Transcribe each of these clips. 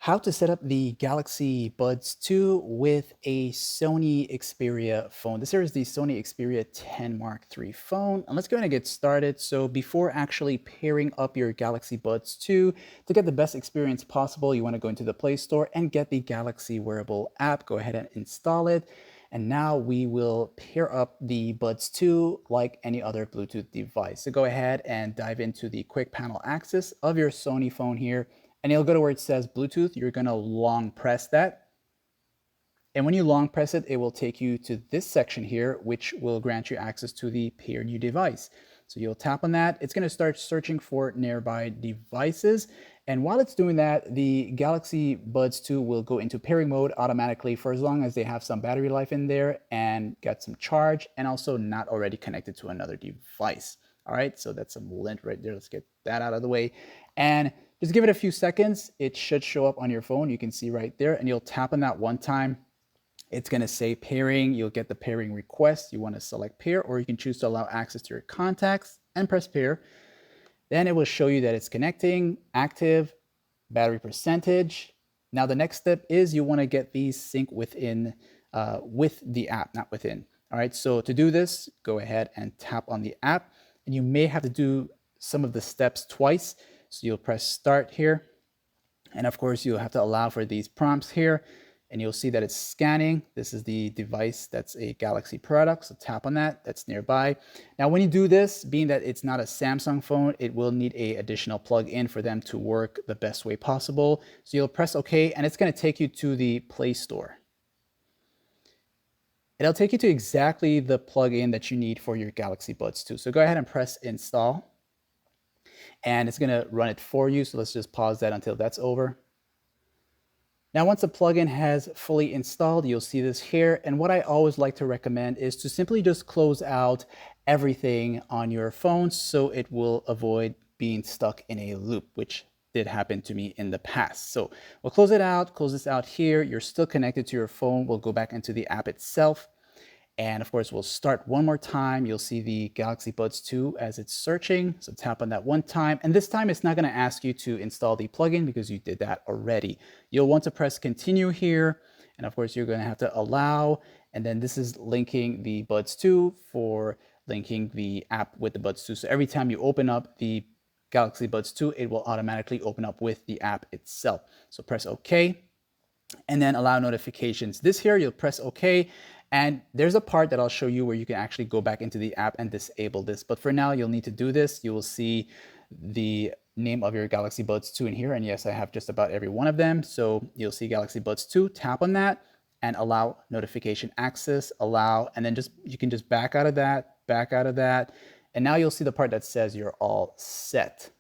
How to set up the Galaxy Buds 2 with a Sony Xperia phone. This here is the Sony Xperia 10 Mark III phone. And let's go ahead and get started. So before actually pairing up your Galaxy Buds 2, to get the best experience possible, you want to go into the Play Store and get the Galaxy Wearable app. Go ahead and install it. And now we will pair up the Buds 2 like any other Bluetooth device. So go ahead and dive into the quick panel access of your Sony phone here. And you'll go to where it says Bluetooth. You're going to long press that. And when you long press it, it will take you to this section here, which will grant you access to the pair new device. So you'll tap on that. It's going to start searching for nearby devices. And while it's doing that, the Galaxy Buds 2 will go into pairing mode automatically for as long as they have some battery life in there and get some charge and also not already connected to another device. All right, so that's some lint right there. Let's get that out of the way. And just give it a few seconds. It should show up on your phone. You can see right there, and you'll tap on that one time. It's going to say pairing. You'll get the pairing request. You want to select pair, or you can choose to allow access to your contacts and press pair. Then it will show you that it's connecting, active, battery percentage. Now the next step is you want to get these sync within with the app, not within. All right, so to do this, go ahead and tap on the app, and you may have to do some of the steps twice. So you'll press start here. And of course, you'll have to allow for these prompts here. And you'll see that it's scanning. This is the device that's a Galaxy product. So tap on that. That's nearby. Now, when you do this, being that it's not a Samsung phone, it will need an additional plug-in for them to work the best way possible. So you'll press OK, and it's going to take you to the Play Store. It'll take you to exactly the plug-in that you need for your Galaxy Buds 2. So go ahead and press install. And it's going to run it for you. So let's just pause that until that's over. Now, once the plugin has fully installed, you'll see this here. And what I always like to recommend is to simply just close out everything on your phone so it will avoid being stuck in a loop, which did happen to me in the past. So we'll close it out, close this out here. You're still connected to your phone. We'll go back into the app itself. And of course, we'll start one more time. You'll see the Galaxy Buds 2 as it's searching. So tap on that one time. And this time it's not going to ask you to install the plugin because you did that already. You'll want to press continue here. And of course, you're going to have to allow. And then this is linking the Buds 2 for linking the app with the Buds 2. So every time you open up the Galaxy Buds 2, it will automatically open up with the app itself. So press OK. And then allow notifications. This here, you'll press OK. And there's a part that I'll show you where you can actually go back into the app and disable this. But for now, you'll need to do this. You will see the name of your Galaxy Buds 2 in here. And yes, I have just about every one of them. So you'll see Galaxy Buds 2, tap on that and allow notification access, allow, and then you can just back out of that. And now you'll see the part that says you're all set.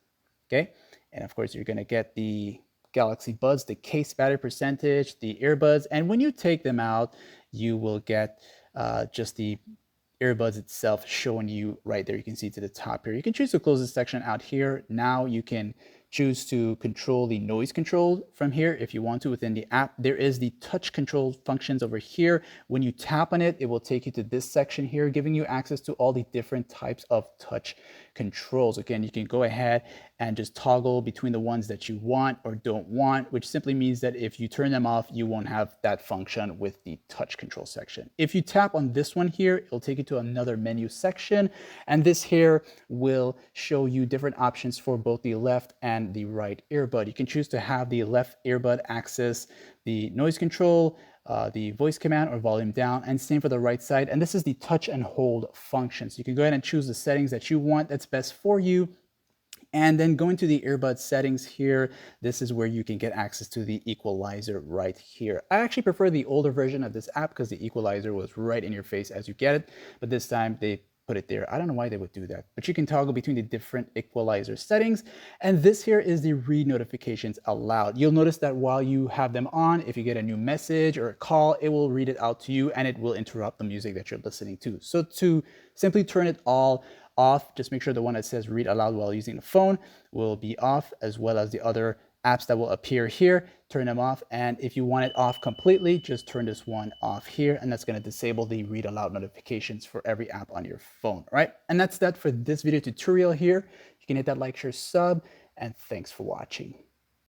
Okay. And of course, you're going to get the Galaxy Buds, the case battery percentage, the earbuds. And when you take them out, you will get just the earbuds itself showing you right there. You can see to the top here. You can choose to close this section out here. Now you can choose to control the noise control from here if you want to within the app. There is the touch control functions over here. When you tap on it, it will take you to this section here, giving you access to all the different types of touch controls. Again, you can go ahead and just toggle between the ones that you want or don't want, which simply means that if you turn them off, you won't have that function with the touch control section. If you tap on this one here, it'll take you to another menu section. And this here will show you different options for both the left and the right earbud. You can choose to have the left earbud access the noise control, the voice command or volume down, and same for the right side. And this is the touch and hold function. So you can go ahead and choose the settings that you want that's best for you. And then go into the earbud settings here. This is where you can get access to the equalizer right here. I actually prefer the older version of this app because the equalizer was right in your face as you get it. But this time they put it there. I don't know why they would do that, but you can toggle between the different equalizer settings. And this here is the read notifications allowed. You'll notice that while you have them on, if you get a new message or a call, it will read it out to you and it will interrupt the music that you're listening to. So to simply turn it all off, just make sure the one that says read aloud while using the phone will be off, as well as the other apps that will appear here, turn them off. And if you want it off completely, just turn this one off here, and that's going to disable the read aloud notifications for every app on your phone. All right, and that's that for this video tutorial here. You can hit that like, share, sub, and thanks for watching.